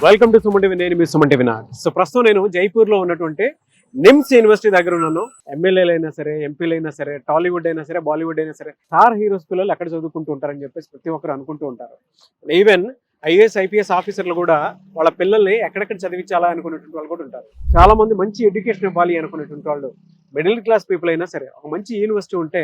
Welcome to Suman TV. నేను మీ Suman TV Nag. So ప్రస్తుతం నేను జైపూర్ లో ఉన్నటువంటి నిమ్స్ యూనివర్సిటీ దగ్గర ఉన్నాను. ఎమ్మెల్యేలు అయినా సరే, ఎంపీలు అయినా సరే, టాలీవుడ్ అయినా సరే, బాలీవుడ్ అయినా సరే, స్టార్ హీరోస్ పిల్లలు ఎక్కడ చదువుకుంటూ ఉంటారని చెప్పేసి ప్రతి ఒక్కరు అనుకుంటూ ఉంటారు. ఈవెన్ ఐఏఎస్ ఐపీఎస్ ఆఫీసర్లు కూడా వాళ్ళ పిల్లల్ని ఎక్కడెక్కడ చదివించాలా అనుకునేటువంటి వాళ్ళు కూడా ఉంటారు. చాలా మంది మంచి ఎడ్యుకేషన్ ఇవ్వాలి అనుకునేటువంటి వాళ్ళు, మిడిల్ క్లాస్ పీపుల్ అయినా సరే, ఒక మంచి యూనివర్సిటీ ఉంటే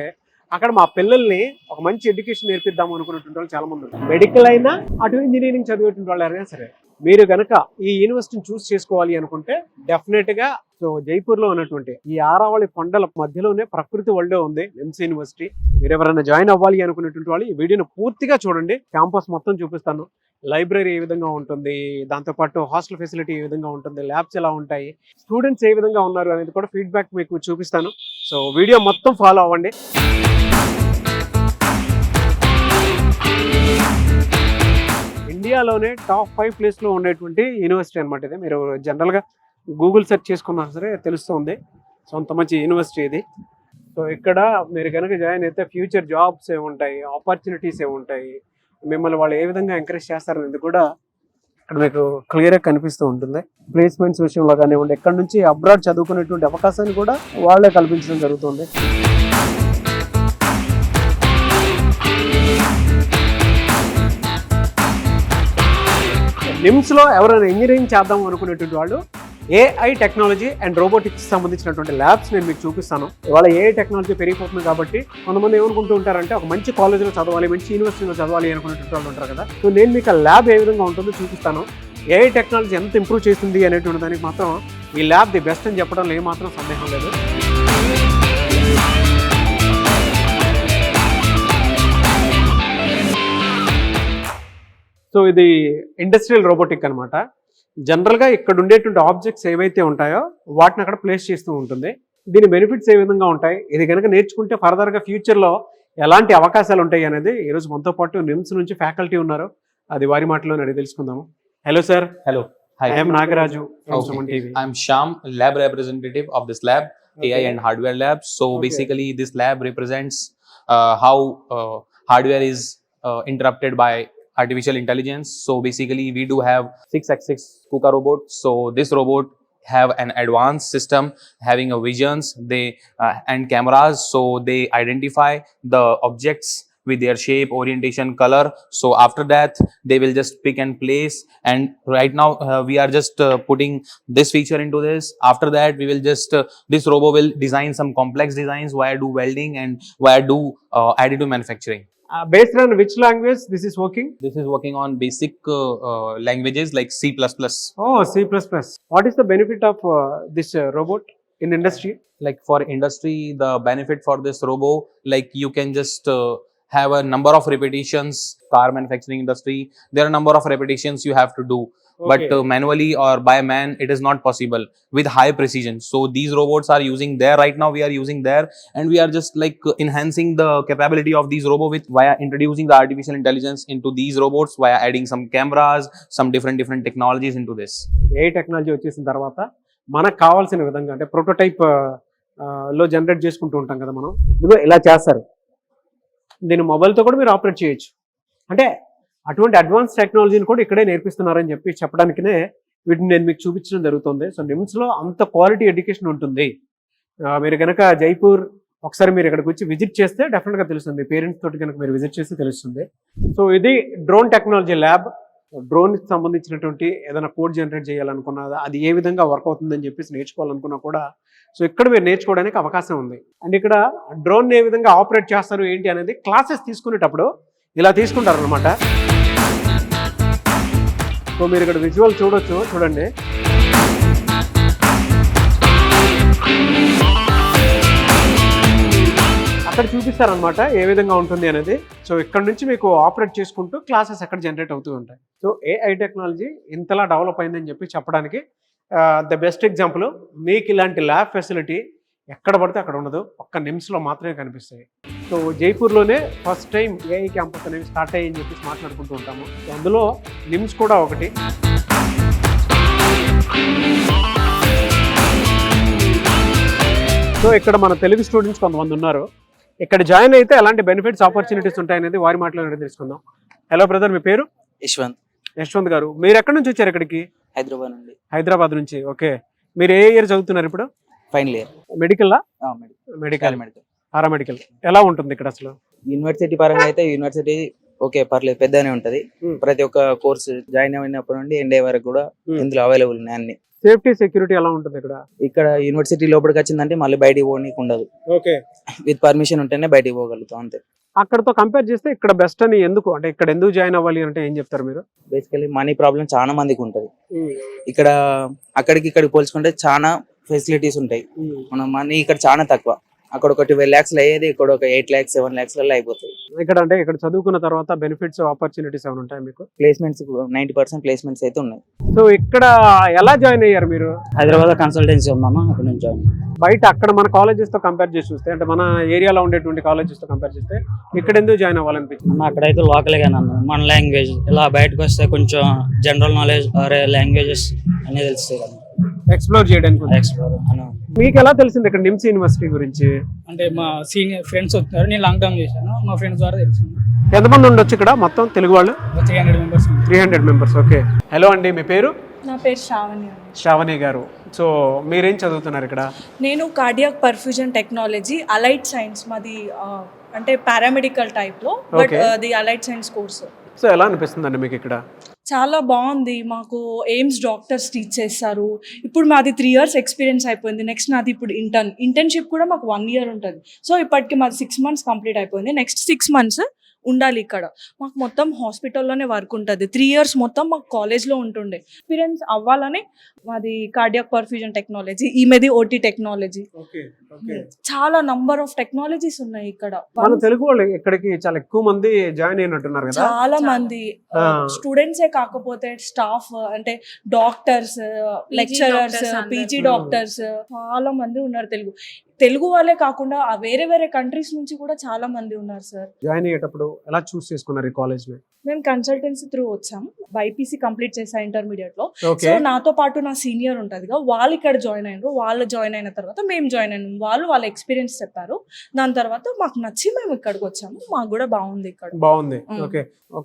అక్కడ మా పిల్లల్ని ఒక మంచి ఎడ్యుకేషన్ నేర్పిద్దాం అనుకునేటువంటి వాళ్ళు చాలా మంది ఉంటారు. మెడికల్ అయినా అటు ఇంజనీరింగ్ చదివేటువంటి వాళ్ళు ఎవరైనా సరే, మీరు కనుక ఈ యూనివర్సిటీని చూస్ చేసుకోవాలి అనుకుంటే డెఫినెట్ గా జైపూర్ లో ఉన్నటువంటి ఈ ఆరావళి కొండల మధ్యలోనే ప్రకృతి వరల్డ్ ఉంది నిమ్స్ యూనివర్సిటీ. మీరు ఎవరైనా జాయిన్ అవ్వాలి అనుకునేటువంటి వాళ్ళు ఈ వీడియోని పూర్తిగా చూడండి. క్యాంపస్ మొత్తం చూపిస్తాను. లైబ్రరీ ఏ విధంగా ఉంటుంది, దాంతోపాటు హాస్టల్ ఫెసిలిటీ ఏ విధంగా ఉంటుంది, ల్యాబ్స్ ఎలా ఉంటాయి, స్టూడెంట్స్ ఏ విధంగా ఉన్నారు అనేది కూడా ఫీడ్బ్యాక్ మీకు చూపిస్తాను. సో వీడియో మొత్తం ఫాలో అవ్వండి. ఇండియాలోనే టాప్ 5 ప్లేస్లో ఉండేటువంటి యూనివర్సిటీ అనమాట ఇది. మీరు జనరల్గా గూగుల్ సెర్చ్ చేసుకున్నా సరే తెలుస్తుంది. సో అంత మంచి యూనివర్సిటీ ఇది. సో ఇక్కడ మీరు కనుక జాయిన్ అయితే ఫ్యూచర్ జాబ్స్ ఏముంటాయి, ఆపర్చునిటీస్ ఏముంటాయి, మిమ్మల్ని వాళ్ళు ఏ విధంగా ఎంకరేజ్ చేస్తారనేది కూడా ఇక్కడ మీకు క్లియర్గా కనిపిస్తూ ఉంటుంది. ప్లేస్మెంట్స్ విషయంలో కానివ్వండి, ఇక్కడ నుంచి అబ్రాడ్ చదువుకునేటువంటి అవకాశాన్ని కూడా వాళ్ళే కల్పించడం జరుగుతుంది. నిమ్స్లో ఎవరైనా ఇంజనీరింగ్ చేద్దాం అనుకునేటువంటి వాళ్ళు ఏఐ టెక్నాలజీ అండ్ రోబోటిక్స్ సంబంధించినటువంటి ల్యాబ్స్ నేను మీకు చూపిస్తాను. ఇవాళ ఏఐ టెక్నాలజీ పెరిగిపోతుంది కాబట్టి కొంతమంది ఏమనుకుంటూ ఉంటారంటే ఒక మంచి కాలేజ్లో చదవాలి, మంచి యూనివర్సిటీలో చదవాలి అనుకునేటువంటి వాళ్ళు ఉంటారు కదా. సో నేను మీకు ఆ ల్యాబ్ ఏ విధంగా ఉంటుందో చూపిస్తాను. ఏఐ టెక్నాలజీ ఎంత ఇంప్రూవ్ చేస్తుంది అనేటువంటి దానికి మాత్రం ఈ ల్యాబ్ ది బెస్ట్ అని చెప్పడంలో ఏమాత్రం సందేహం లేదు. సో ఇది ఇండస్ట్రియల్ రోబోటిక్ అనమాట. జనరల్గా ఇక్కడ ఉండేటువంటి ఆబ్జెక్ట్స్ ఏవైతే ఉంటాయో వాటిని అక్కడ ప్లేస్ చేస్తూ ఉంటుంది. దీని బెనిఫిట్స్ ఏ విధంగా ఉంటాయి, ఇది కనుక నేర్చుకుంటే ఫర్దర్గా ఫ్యూచర్లో ఎలాంటి అవకాశాలు ఉంటాయి అనేది ఈరోజు మనతో పాటు నిమ్స్ నుంచి ఫ్యాకల్టీ ఉన్నారు. అది వారి మాటలో అడిగి తెలుసుకుందాము. Hello sir. Hello. Hi. I am Nagaraju from Okay. Suman TV. I'm Shyam, lab representative of this lab, AI and hardware lab. So Okay. basically, this lab represents how hardware is interrupted by artificial intelligence. So basically, we do have 6x6 KUKA robot. So this robot have an advanced system having a visions and cameras. So they identify the objects with their shape, orientation, color. So after that, they will just pick and place. And right now, we are just putting this feature into this. After that, we will just, this robot will design some complex designs via do welding and via do additive manufacturing. Based on which language this is working? This is working on basic languages like C++. Oh, C++. What is the benefit of this robot in industry? Like for industry, the benefit for this robot, like you can just have a number of repetitions. Car manufacturing industry, there are a number of repetitions you have to do. Okay. But manually or by man, it is not possible with high precision. So these robots are using there right now. We are using there, and we are just like enhancing the capability of these robots with via introducing the artificial intelligence into these robots via adding some cameras, some different technologies into this. A technology వచ్చేసిన తర్వాత మనకు కావాల్సిన విధంగా అంటే prototype లో generate చేసుకుంటూ ఉంటాం కదా మనం. ఇదిగో ఇలా చేస్తారు. దీని మొబైల్తో కూడా మీరు ఆపరేట్ చేయొచ్చు. అంటే అటువంటి అడ్వాన్స్ టెక్నాలజీని కూడా ఇక్కడే నేర్పిస్తున్నారని చెప్పడానికినే వీటిని నేను మీకు చూపించడం జరుగుతుంది. సో నిమ్స్లో అంత క్వాలిటీ ఎడ్యుకేషన్ ఉంటుంది. మీరు కనుక జైపూర్ ఒకసారి మీరు ఇక్కడికి వచ్చి విజిట్ చేస్తే డెఫినెట్గా తెలుస్తుంది. మీ పేరెంట్స్ తోటి కనుక మీరు విజిట్ చేస్తే తెలుస్తుంది. సో ఇది డ్రోన్ టెక్నాలజీ ల్యాబ్. డ్రోన్కి సంబంధించినటువంటి ఏదైనా కోడ్ జనరేట్ చేయాలనుకున్నా, అది ఏ విధంగా వర్క్ అవుతుందని చెప్పేసి నేర్చుకోవాలనుకున్నా కూడా సో ఇక్కడ మీరు నేర్చుకోవడానికి అవకాశం ఉంది. అండ్ ఇక్కడ డ్రోన్ ఏ విధంగా ఆపరేట్ చేస్తారు ఏంటి అనేది క్లాసెస్ తీసుకునేటప్పుడు ఇలా తీసుకుంటారు అనమాట. సో మీరు ఇక్కడ విజువల్ చూడొచ్చు, చూడండి. అక్కడ చూపిస్తారనమాట ఏ విధంగా ఉంటుంది అనేది. సో ఇక్కడ నుంచి మీకు ఆపరేట్ చేసుకుంటూ క్లాసెస్ అక్కడ జనరేట్ అవుతూ ఉంటాయి. సో ఏఐ టెక్నాలజీ ఇంతలా డెవలప్ అయిందని చెప్పి చెప్పడానికి ద బెస్ట్ ఎగ్జాంపుల్, మీకు ఇలాంటి ల్యాబ్ ఫెసిలిటీ ఎక్కడ పడితే అక్కడ ఉండదు, ఒక్క నిమ్స్లో మాత్రమే కనిపిస్తాయి. సో జైపూర్లోనే ఫస్ట్ టైం ఏఐ క్యాంపస్ అనేవి స్టార్ట్ అయ్యని చెప్పేసి మాట్లాడుకుంటూ ఉంటాము. సో అందులో నిమ్స్ కూడా ఒకటి. సో ఇక్కడ మన తెలుగు స్టూడెంట్స్ కొంతమంది ఉన్నారు. ఇక్కడ జాయిన్ అయితే ఎలాంటి బెనిఫిట్స్, ఆపర్చునిటీస్ ఉంటాయనేది వారి మాటలో తెలుసుకుందాం. హలో బ్రదర్, మీ పేరు? యశ్వంత్. యశ్వంత్ గారు, మీరు ఎక్కడి నుంచి వచ్చారు ఇక్కడికి? హైదరాబాద్ నుండి. హైదరాబాద్ నుంచి. ఓకే, మీరు ఏ ఇయర్ చదువుతున్నారు ఇప్పుడు? Final year. Medical medical. Paramedical. ఎలా ఉంటుంది ఇక్కడ అసలు? యూనివర్సిటీ పరంగా అయితే యూనివర్సిటీ ఓకే పర్లేదు, పెద్దనే ఉంటది. ప్రతి ఒక్క కోర్సు జాయిన్ అయినప్పటి నుండి ఎండ్ అయ్యే వరకు కూడా ఇందులో అవైలబుల్ ఉన్నాయి అన్ని. సేఫ్టీ సెక్యూరిటీ ఎలా ఉంటుంది ఇక్కడ? ఇక్కడ యూనివర్సిటీ లోపలికి వచ్చిందంటే మళ్ళీ బయటికి పోనీకి ఉండదు. ఓకే, విత్ పర్మిషన్ ఉంటేనే బయటికి పోగలుగుతాం అంతే. అక్కడతో కంపేర్ చేస్తే ఇక్కడ బెస్ట్ అని ఎందుకు, అంటే ఇక్కడ ఎందుకు జాయిన్ అవ్వాలి అంటే ఏం చెప్తారు మీరు? బేసికలీ మనీ ప్రాబ్లం చాలా మందికి ఉంటది. ఇక్కడ అక్కడికి ఇక్కడికి పోల్చుకుంటే చాలా ఫెసిలిటీస్ ఉంటాయి. మన మనీ ఇక్కడ చాలా తక్కువ. అక్కడ ఒక 12 lakhs అయ్యేది ఇక్కడ ఒక 8 lakhs 7 lakhs అయిపోతుంది. ఇక్కడ అంటే ఇక్కడ చదువుకున్న తర్వాత బెనిఫిట్స్ ఆపర్చునిటీస్ ఏమైనా ఉంటాయి మీకు? ప్లేస్మెంట్స్ 90% ప్లేస్మెంట్స్ అయితే ఉన్నాయి. సో ఇక్కడ ఎలా జాయిన్ అయ్యారు మీరు? హైదరాబాద్ కన్సల్టెన్సీ ఉందమ్మా, అక్కడ నుంచి జాయిన్. బయట అక్కడ మన కాలేజెస్ తో కంపేర్ చేసి చూస్తే, అంటే మన ఏరియాలో ఉండేటువంటి కాలేజెస్ తో కంపేర్ చేస్తే ఇక్కడ ఎందుకు జాయిన్ అవ్వాలనిపించింది? అక్కడైతే లోకల్ గా మన లాంగ్వేజ్ ఇలా బయటకు వస్తే కొంచెం జనరల్ నాలెడ్జ్ లాంగ్వేజెస్ అనేది తెలుస్తాయి కదా, ఎక్స్ప్లోర్ చేయడానికి. ఎక్స్ప్లోర్. మీకు ఎలా తెలిసింది ఇక్కడ నిమ్స్ యూనివర్సిటీ గురించి? అంటే మా సీనియర్ ఫ్రెండ్స్ వస్తున్నారు, నేను లాంగ్ టర్మ్ చేశాను, మా ఫ్రెండ్స్ ద్వారా తెలిసింది. ఎంతమంది ఉండొచ్చు ఇక్కడ మొత్తం తెలుగు వాళ్ళు? 300 మెంబర్స్. 300 మెంబర్స్. ఓకే, హలో అండి, మీ పేరు? నా పేరు శ్రావణి. శ్రావణి గారు, సో మీరేం చదువుతున్నారు ఇక్కడ? నేను cardiac perfusion technology allied science, మాది అంటే పారామెడికల్ టైప్లో, బట్ అది అలైడ్ సైన్స్ కోర్స్. సో ఎలా అనిపిస్తుందండి మీకు ఇక్కడ? చాలా బాగుంది. మాకు ఎయిమ్స్ డాక్టర్స్ టీచ్ చేస్తారు. ఇప్పుడు మాది 3 years ఎక్స్పీరియన్స్ అయిపోయింది. నెక్స్ట్ నాది ఇప్పుడు ఇంటర్న్షిప్ కూడా మాకు 1 year ఉంటుంది. సో ఇప్పటికి మాది 6 months కంప్లీట్ అయిపోయింది. నెక్స్ట్ 6 months ఉండాలి ఇక్కడ. మాకు మొత్తం హాస్పిటల్లోనే వర్క్ ఉంటుంది. 3 years మొత్తం మాకు కాలేజ్లో ఉంటుండే. ఎక్స్పీరియన్స్ అవ్వాలని మాది కార్డియాక్ పర్ఫ్యూజన్ టెక్నాలజీ, ఈమెది ఓటీ టెక్నాలజీ. చాలా నంబర్ ఆఫ్ టెక్నాలజీస్ ఉన్నాయి ఇక్కడ. మన తెలుగు వాళ్ళు ఇక్కడికి చాలా ఎక్కువ మంది జాయిన్ అయినట్టున్నారు కదా? చాలా మంది స్టూడెంట్సే కాకపోతే స్టాఫ్, అంటే డాక్టర్స్, లెక్చరర్స్, పీజీ డాక్టర్స్ చాలా మంది ఉన్నారు. తెలుగు వాళ్ళే కాకుండా వేరే వేరే కంట్రీస్ నుంచి కూడా చాలా మంది ఉన్నారు సార్. జాయిన్ అయ్యేటప్పుడు ఎలా చూస్ చేసుకున్నారు ఈ కాలేజ్ ని? మేము కన్సల్టెన్సీ త్రూ వచ్చాము. బైపీసీ కంప్లీట్ చేసా ఇంటర్మీడియట్ లో. సో నాతో పాటు నా సీనియర్ ఉంటుంది కదా, వాళ్ళు ఇక్కడ జాయిన్ అయినారు. వాళ్ళు జాయిన్ అయిన తర్వాత మేము జాయిన్ అయినాము. వాళ్ళు వాళ్ళ ఎక్స్పీరియన్స్ చెప్పారు. దాని తర్వాత మాకు నచ్చి మేము ఇక్కడికి వచ్చాము. మాకు కూడా బాగుంది ఇక్కడ. బాగుంది. ఓకే,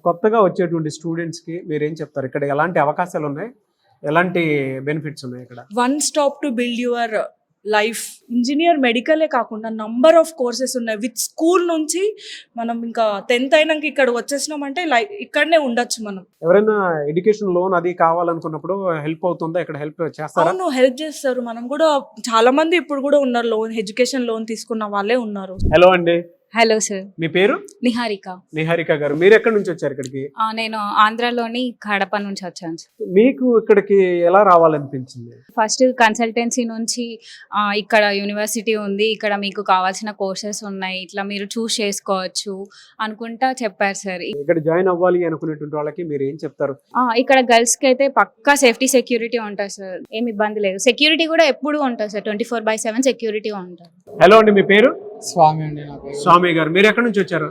కొత్తగా వచ్చేటువంటి స్టూడెంట్స్ కి మీరు ఏం చెప్తారు? ఇక్కడ ఎలాంటి అవకాశాలు ఉన్నాయి, ఎలాంటి బెనిఫిట్స్ ఉన్నాయి ఇక్కడ? One stop to build your life. Engineer మెడికలే కాకుండా నంబర్ ఆఫ్ కోర్సెస్ ఉన్నాయి. విత్ స్కూల్ నుంచి మనం ఇంకా 10th అయినాక ఇక్కడ వచ్చేసినామంటే ఇక్కడనే ఉండొచ్చు మనం. ఎవరైనా ఎడ్యుకేషన్ లోన్ అది కావాలనుకున్నప్పుడు హెల్ప్ అవుతుందా ఇక్కడ? హెల్ప్ చేస్తారా? అవును, హెల్ప్ చేస్తారు. మనం కూడా చాలా మంది ఇప్పుడు కూడా ఉన్నారు, లోన్ ఎడ్యుకేషన్ లోన్ తీసుకున్న వాళ్ళే ఉన్నారు. హలో అండి. Hello sir. మీ పేరు? నిహారిక. నిహారిక గారు, మీరు ఎక్కడి నుంచి వచ్చారు ఇక్కడికి? నేను ఆంధ్రాలోని కడప నుంచి వచ్చాను సార్. మీకు ఇక్కడికి ఎలా రావాలనిపించింది? ఫస్ట్ కన్సల్టెన్సీ నుంచి ఇక్కడ యూనివర్సిటీ ఉంది, ఇక్కడ మీకు కావాల్సిన కోర్సెస్ ఉన్నాయి, ఇట్లా మీరు చూస్ చేసుకోవచ్చు అనుకుంటా చెప్పారు సార్. ఇక్కడ జాయిన్ అవ్వాలి అనుకునేటువంటి వాళ్ళకి మీరు ఏం చెప్తారు? ఇక్కడ గర్ల్స్ కి అయితే పక్కా సేఫ్టీ సెక్యూరిటీ ఉంటుంది సార్, ఏమి ఇబ్బంది లేదు. సెక్యూరిటీ కూడా ఎప్పుడు ఉంటుంది సార్, 24/7 సెక్యూరిటీ ఉంటుంది. హలో అండి, మీ పేరు? స్వామి అండి. స్వామి గారు, మీరు ఎక్కడి నుంచి వచ్చారు?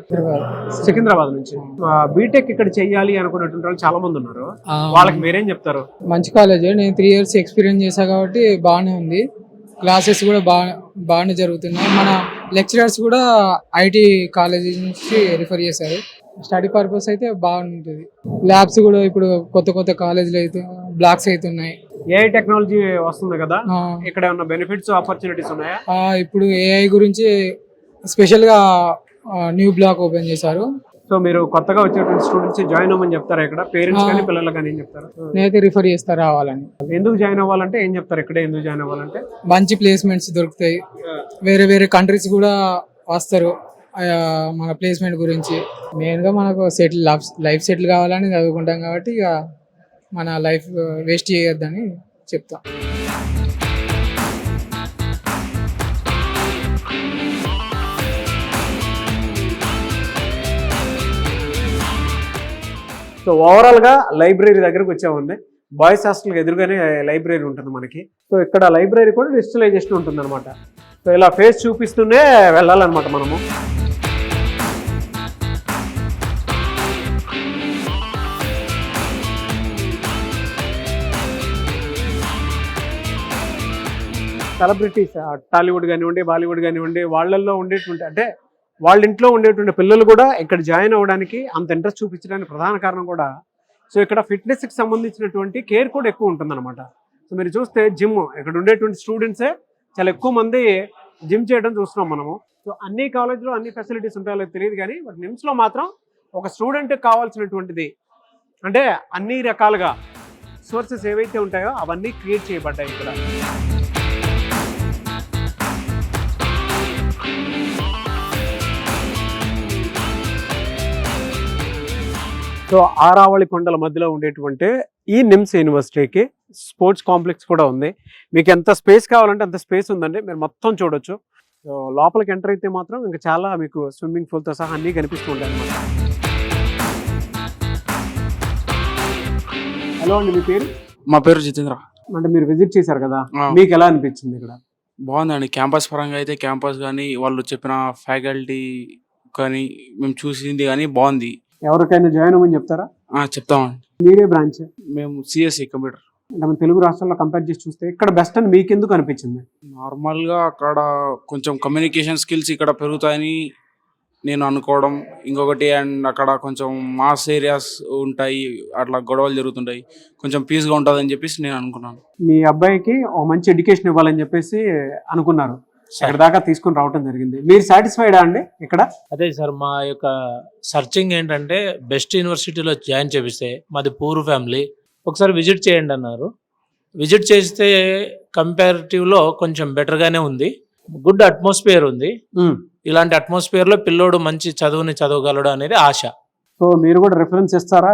సికింద్రాబాద్ నుంచి. బీటెక్ ఇక్కడ చెయ్యాలి అనుకున్నటువంటి వాళ్ళు చాలా మంది ఉన్నారు, వాళ్ళకి మీరేం చెప్తారు? మంచి కాలేజ్. నేను 3 years ఎక్స్పీరియన్స్ చేశా కాబట్టి బాగానే ఉంది. క్లాసెస్ కూడా బాగానే జరుగుతున్నాయి. మన లెక్చరర్స్ కూడా ఐటీ కాలేజ్ నుంచి రిఫర్ చేశారు. స్టడీ పర్పస్ అయితే బాగుంటుంది. ల్యాబ్స్ కూడా ఇప్పుడు కొత్త కాలేజీలు అయితే బ్లాక్స్ అవుతున్నాయి. ఏఐ టెక్నాలజీ వస్తుంది కదా, ఇక్కడ ఉన్న బెనిఫిట్స్ ఆపర్చునిటీస్ ఉన్నాయా? ఇప్పుడు ఏఐ గురించి స్పెషల్ గా న్యూ బ్లాక్ ఓపెన్ చేశారు. సో మీరు కొత్తగా వచ్చేటువంటి స్టూడెంట్స్ జాయిన్ అవ్వమని చెప్తారా ఇక్కడ? పేరెంట్స్ కానీ పిల్లలు కానీ ఏం చెప్తారు? నేనైతే రిఫర్ చేస్తా రావాలని. ఎందుకు జాయిన్ అవ్వాలంటే ఏం చెప్తారు? ఇక్కడ ఎందుకు జాయిన్ అవ్వాలంటే మంచి ప్లేస్మెంట్స్ దొరుకుతాయి. వేరే కంట్రీస్ కూడా వస్తారు మన ప్లేస్మెంట్ గురించి. మెయిన్గా మనకు లైఫ్ సెటిల్ కావాలని చదువుకుంటాం కాబట్టి ఇక మన లైఫ్ వేస్ట్ చేయొద్దని చెప్తా. సో ఓవరాల్గా లైబ్రరీ దగ్గరకు వచ్చామండి. బాయ్స్ హాస్టల్కి ఎదురుగానే లైబ్రరీ ఉంటుంది మనకి. సో ఇక్కడ లైబ్రరీ కూడా డిజిటలైజేషన్ ఉంటుంది అనమాట. సో ఇలా ఫేస్ చూపిస్తూనే వెళ్ళాలన్నమాట మనము. సెలబ్రిటీస్ టాలీవుడ్ కానివ్వండి, బాలీవుడ్ కానివ్వండి, వాళ్ళల్లో ఉండేటువంటి, అంటే వాళ్ళ ఇంట్లో ఉండేటువంటి పిల్లలు కూడా ఇక్కడ జాయిన్ అవ్వడానికి అంత ఇంట్రెస్ట్ చూపించడానికి ప్రధాన కారణం కూడా సో ఇక్కడ ఫిట్నెస్కి సంబంధించినటువంటి కేర్ కూడా ఎక్కువ ఉంటుందన్నమాట. సో మీరు చూస్తే జిమ్ ఇక్కడ ఉండేటువంటి స్టూడెంట్సే చాలా ఎక్కువ మంది జిమ్ చేయడం చూస్తున్నాం మనము. సో అన్ని కాలేజ్లో అన్ని ఫెసిలిటీస్ ఉంటాయో తెలియదు కానీ బట్ నిమ్స్లో మాత్రం ఒక స్టూడెంట్కి కావాల్సినటువంటిది అంటే అన్ని రకాలుగా సోర్సెస్ ఏవైతే ఉంటాయో అవన్నీ క్రియేట్ చేయబడ్డాయి ఇక్కడ. సో ఆరావళి కొండల మధ్యలో ఉండేటువంటి ఈ నిమ్స్ యూనివర్సిటీకి స్పోర్ట్స్ కాంప్లెక్స్ కూడా ఉంది. మీకు ఎంత స్పేస్ కావాలంటే అంత స్పేస్ ఉందండి, మీరు మొత్తం చూడొచ్చు. సో లోపలికి ఎంటర్ అయితే మాత్రం ఇంకా చాలా మీకు స్విమ్మింగ్ పూల్తో సహా అన్నీ కనిపిస్తూ ఉంటాయి అన్నమాట. హలో అండి, మీ పేరు? మా పేరు జితేంద్ర. అంటే మీరు విజిట్ చేశారు కదా, మీకు ఎలా అనిపించింది ఇక్కడ? బాగుందండి. క్యాంపస్ పరంగా అయితే క్యాంపస్ కానీ వాళ్ళు చెప్పిన ఫ్యాకల్టీ కానీ మేము చూసింది కానీ బాగుంది. ఎవరికైనా జాయిన్ అవ్వమని చెప్తారా? చెప్తామండి. మీరే బ్రాంచ్? మేము సిఎస్సి కంప్యూటర్. అంటే మన తెలుగు రాష్ట్రాల్లో కంపేర్ చేసి చూస్తే ఇక్కడ బెస్ట్ అని మీకు ఎందుకు అనిపించింది? నార్మల్గా అక్కడ కొంచెం కమ్యూనికేషన్ స్కిల్స్ ఇక్కడ పెరుగుతాయని నేను అనుకోవడం. ఇంకొకటి అండ్ అక్కడ కొంచెం మాస్ ఏరియాస్ ఉంటాయి, అట్లా గొడవలు జరుగుతుంటాయి, కొంచెం పీస్గా ఉంటుందని చెప్పేసి నేను అనుకున్నాను. మీ అబ్బాయికి ఒక మంచి ఎడ్యుకేషన్ ఇవ్వాలని చెప్పేసి అనుకున్నారు, ఇక్కడ దాకా తీసుకుని రావడం జరిగింది. మీరు సాటిస్ఫైడా అండి ఇక్కడ? అదే సార్, మా యొక్క సర్చింగ్ ఏంటంటే బెస్ట్ యూనివర్సిటీలో జాయిన్ చేపిస్తే, మాది పూర్ ఫ్యామిలీ, ఒకసారి విజిట్ చేయండి అన్నారు. విజిట్ చేస్తే కంపారిటివ్లో కొంచెం బెటర్గానే ఉంది, గుడ్ అట్మాస్ఫియర్ ఉంది. ఇలాంటి అట్మాస్ఫియర్లో పిల్లోడు మంచి చదువుని చదవగలడు అనేది ఆశ. సో మీరు కూడా రిఫరెన్స్ ఇస్తారా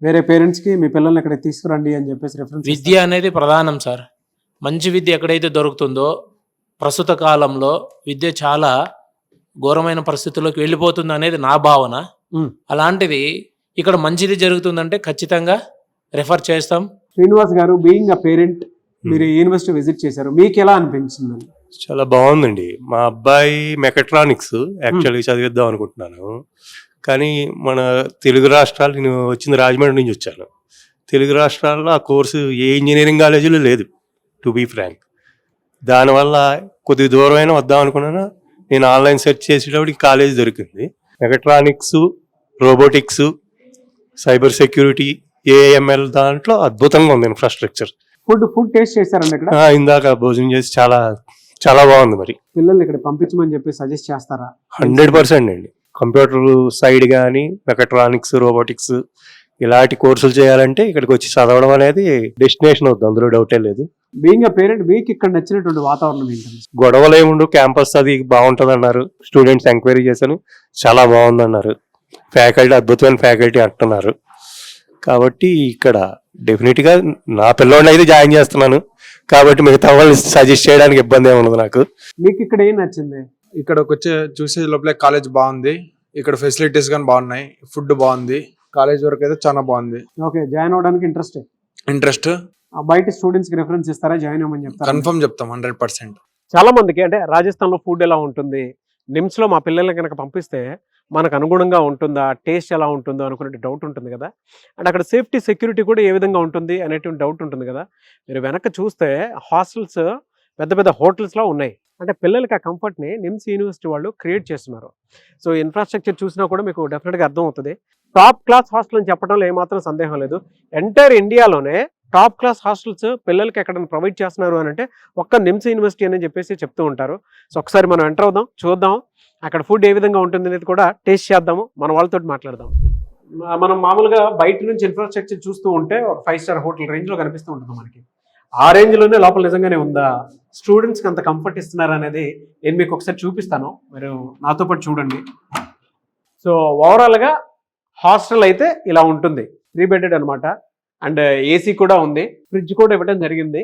వేరే పేరెంట్స్కి, మీ పిల్లల్ని ఇక్కడ తీసుకురండి అని చెప్పేసి రిఫరెన్స్? విద్య అనేది ప్రధానం సార్. మంచి విద్య ఎక్కడైతే దొరుకుతుందో, ప్రస్తుత కాలంలో విద్య చాలా ఘోరమైన పరిస్థితుల్లోకి వెళ్ళిపోతుంది అనేది నా భావన. అలాంటిది ఇక్కడ మంచిది జరుగుతుందంటే ఖచ్చితంగా రెఫర్ చేస్తాం. శ్రీనివాస్ గారు, బీయింగ్ అ పేరెంట్, మీరు యూనివర్సిటీ విజిట్ చేశారు, మీకు ఎలా అనిపించింది? చాలా బాగుందండి. మా అబ్బాయి మెకట్రానిక్స్ యాక్చువల్గా చదివిద్దాం అనుకుంటున్నాను, కానీ మన తెలుగు రాష్ట్రాలు, నేను వచ్చింది రాజమండ్రి నుంచి వచ్చాను, తెలుగు రాష్ట్రాల్లో ఆ కోర్సు ఏ ఇంజనీరింగ్ కాలేజీలో లేదు టు బీ ఫ్రాంక్. దానివల్ల కొద్దిగా దూరమైనా వద్దాం అనుకున్నాను. నేను ఆన్లైన్ సెర్చ్ చేసేటప్పుడు కాలేజ్ దొరికింది. Mechatronics, robotics, cyber security, AML, దాంట్లో అద్భుతంగా ఉంది ఇన్ఫ్రాస్ట్రక్చర్. ఫుడ్ టేస్ట్ చేశారండి ఇక్కడ? ఇందాక భోజనం చేసి చాలా చాలా బాగుంది. మరి పిల్లల్ని ఇక్కడ పంపించమని చెప్పి సజెస్ట్ చేస్తారా? 100% అండి. కంప్యూటర్ సైడ్ కానీ మెకట్రానిక్స్, రోబోటిక్స్ ఇలాంటి కోర్సులు చేయాలంటే ఇక్కడికి వచ్చి చదవడం అనేది డెస్టినేషన్ అవుతుంది, అందులో డౌటే లేదు. బీయింగ్ అ పేరెంట్, మీకు ఇక్కడ నచ్చినటువంటి వాతావరణం ఏంటంటే? గొడవలు ఏముండు, క్యాంపస్ అది బాగుంటుంది అన్నారు, స్టూడెంట్స్ ఎంక్వైరీ చేశాను, చాలా బాగుంది అన్నారు, ఫ్యాకల్టీ అద్భుతమైన ఫ్యాకల్టీ అంటున్నారు. కాబట్టి ఇక్కడ డెఫినెట్గా నా పిల్లోడిని అయితే జాయిన్ చేస్తున్నాను, కాబట్టి మిగతా వాళ్ళని సజెస్ట్ చేయడానికి ఇబ్బంది ఏముండదు నాకు. మీకు ఇక్కడ ఏం నచ్చింది? ఇక్కడికి వచ్చే చూసే లోపలే కాలేజ్ బాగుంది, ఇక్కడ ఫెసిలిటీస్ కానీ బాగున్నాయి, ఫుడ్ బాగుంది, కాలేజ్ వరకు అయితే చాలా బాగుంది. ఓకే, జాయిన్ అవడానికి ఇంట్రెస్ట్? బయట స్టూడెంట్స్ కి రిఫరెన్స్ ఇస్తారా, జాయిన్ అవ్వమని చెప్తారా? కన్ఫర్మ్ చెప్తాం 100%. చాలా మందికి అంటే రాజస్థాన్ లో ఫుడ్ ఎలా ఉంటుంది, నిమ్స్ లో మా పిల్లల్ని కనుక పంపిస్తే మనకు అనుగుణంగా ఉంటుందా, టేస్ట్ ఎలా ఉంటుందో అనుకునే డౌట్ ఉంటుంది కదా. అండ్ అక్కడ సేఫ్టీ సెక్యూరిటీ కూడా ఏ విధంగా ఉంటుంది అనేటువంటి డౌట్ ఉంటుంది కదా. మీరు వెనక చూస్తే హాస్టల్స్ పెద్ద పెద్ద హోటల్స్లో ఉన్నాయి. అంటే పిల్లలకి ఆ కంఫర్ట్ని నిమ్స్ యూనివర్సిటీ వాళ్ళు క్రియేట్ చేస్తున్నారు. సో ఇన్ఫ్రాస్ట్రక్చర్ చూసినా కూడా మీకు డెఫినెట్గా అర్థం అవుతుంది. టాప్ క్లాస్ హాస్టల్ అని చెప్పడంలో ఏమాత్రం సందేహం లేదు. ఎంటైర్ ఇండియాలోనే టాప్ క్లాస్ హాస్టల్స్ పిల్లలకి ఎక్కడైనా ప్రొవైడ్ చేస్తున్నారు అని అంటే ఒక్క నిమ్స్ యూనివర్సిటీ అని చెప్పేసి చెప్తూ ఉంటారు. సో ఒకసారి మనం ఎంటర్ అవుదాం, చూద్దాం అక్కడ ఫుడ్ ఏ విధంగా ఉంటుంది అనేది కూడా టేస్ట్ చేద్దాము, మన వాళ్ళతో మాట్లాడదాం. మనం మామూలుగా బయట నుంచి ఇన్ఫ్రాస్ట్రక్చర్ చూస్తూ ఉంటే ఒక 5 స్టార్ హోటల్ రేంజ్లో కనిపిస్తూ ఉంటుంది మనకి. ఆ రేంజ్లోనే లోపల నిజంగానే ఉందా, స్టూడెంట్స్కి అంత కంఫర్ట్ ఇస్తున్నారు అనేది నేను మీకు ఒకసారి చూపిస్తాను, మీరు నాతో పాటు చూడండి. సో ఓవరాల్గా హాస్టల్ అయితే ఇలా ఉంటుంది, 3 బెడెడ్ అనమాట. అండ్ ఏసీ కూడా ఉంది, ఫ్రిడ్జ్ కూడా ఇవ్వడం జరిగింది.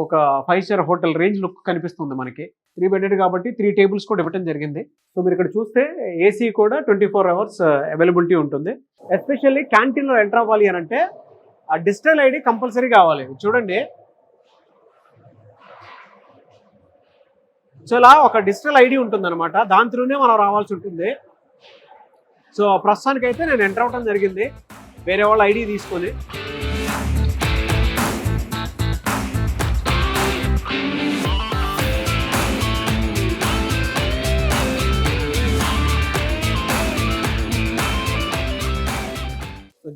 ఒక 5 స్టార్ హోటల్ రేంజ్ లుక్ కనిపిస్తుంది మనకి. 3 బెడెడ్ కాబట్టి 3 టేబుల్స్ కూడా ఇవ్వడం జరిగింది. సో మీరు ఇక్కడ చూస్తే ఏసీ కూడా 24 అవర్స్ అవైలబిలిటీ ఉంటుంది. ఎస్పెషల్లీ క్యాంటీన్లో ఎంటర్ అవ్వాలి అని అంటే ఆ డిజిటల్ ఐడి కంపల్సరీ కావాలి. చూడండి, సో ఇలా ఒక డిజిటల్ ఐడి ఉంటుంది అనమాట, దాని త్రూనే మనం రావాల్సి ఉంటుంది. సో ప్రస్తుతానికైతే నేను ఎంటర్ అవ్వడం జరిగింది వేరే వాళ్ళ ఐడి తీసుకొని.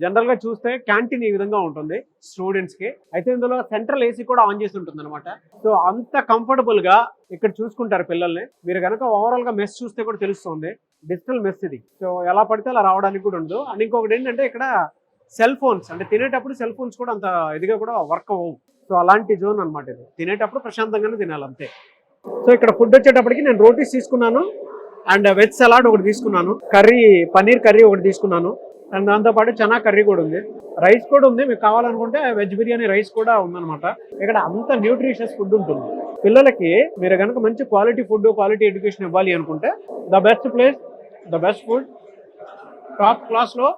జనరల్ గా చూస్తే క్యాంటీన్ ఈ విధంగా ఉంటుంది స్టూడెంట్స్ కి. అయితే ఇందులో సెంట్రల్ ఏసీ కూడా ఆన్ చేసి ఉంటుంది అనమాట. సో అంత కంఫర్టబుల్ గా ఇక్కడ చూసుకుంటారు పిల్లల్ని. మీరు కనుక ఓవరాల్ గా మెస్ చూస్తే కూడా తెలుస్తుంది, డిజిటల్ మెస్ ఇది. సో ఎలా పడితే అలా రావడానికి కూడా ఉండదు. అండ్ ఇంకొకటి ఏంటంటే ఇక్కడ సెల్ ఫోన్స్, అంటే తినేటప్పుడు సెల్ ఫోన్స్ కూడా అంత ఇదిగా కూడా వర్క్ అవ్వవు. సో అలాంటి జోన్ అనమాట ఇది. తినేటప్పుడు ప్రశాంతంగానే తినాలి అంతే. సో ఇక్కడ ఫుడ్ వచ్చేటప్పటికి నేను రోటీస్ తీసుకున్నాను అండ్ వెజ్ సలాడ్ ఒకటి తీసుకున్నాను, పన్నీర్ కర్రీ ఒకటి తీసుకున్నాను, అండ్ దాంతోపాటు చనా కర్రీ కూడా ఉంది, రైస్ కూడా ఉంది. మీకు కావాలనుకుంటే వెజ్ బిర్యానీ రైస్ కూడా ఉందన్నమాట. ఇక్కడ అంత న్యూట్రిషియస్ ఫుడ్ ఉంటుంది. పిల్లలకి మీరు కనుక మంచి క్వాలిటీ ఫుడ్, క్వాలిటీ ఎడ్యుకేషన్ ఇవ్వాలి అనుకుంటే the best place, the best food, top క్లాస్లో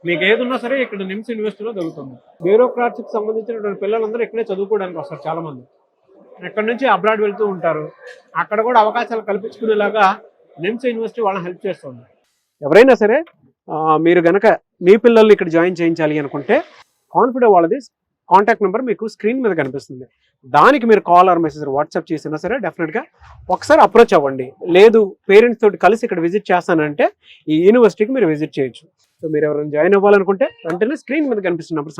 మీకు ఏది ఉన్నా సరే ఇక్కడ నిమ్స్ యూనివర్సిటీలో దొరుకుతుంది. బ్యూరోక్రాట్స్కి సంబంధించినటువంటి పిల్లలందరూ ఇక్కడే చదువుకోవడానికి వస్తారు చాలా మంది. ఇక్కడ నుంచి అబ్రాడ్ వెళ్తూ ఉంటారు. అక్కడ కూడా అవకాశాలు కల్పించుకునేలాగా నిమ్స్ యూనివర్సిటీ వాళ్ళని హెల్ప్ చేస్తుంది. ఎవరైనా సరే మీరు కనుక మీ పిల్లల్ని ఇక్కడ జాయిన్ చేయించాలి అనుకుంటే కాన్ఫిడెంట్ వాళ్ళది కాంటాక్ట్ నెంబర్ మీకు స్క్రీన్ మీద కనిపిస్తుంది. దానికి మీరు కాల్ ఆర్ మెసేజ్ వాట్సాప్ చేసినా సరే డెఫినెట్గా ఒకసారి అప్రోచ్ అవ్వండి. లేదు పేరెంట్స్ తోటి కలిసి ఇక్కడ విజిట్ చేస్తానంటే ఈ యూనివర్సిటీకి మీరు విజిట్ చేయొచ్చు. సో మీరు ఎవరైనా జాయిన్ అవ్వాలనుకుంటే వెంటనే స్క్రీన్ మీద కనిపిస్తున్నప్పుడు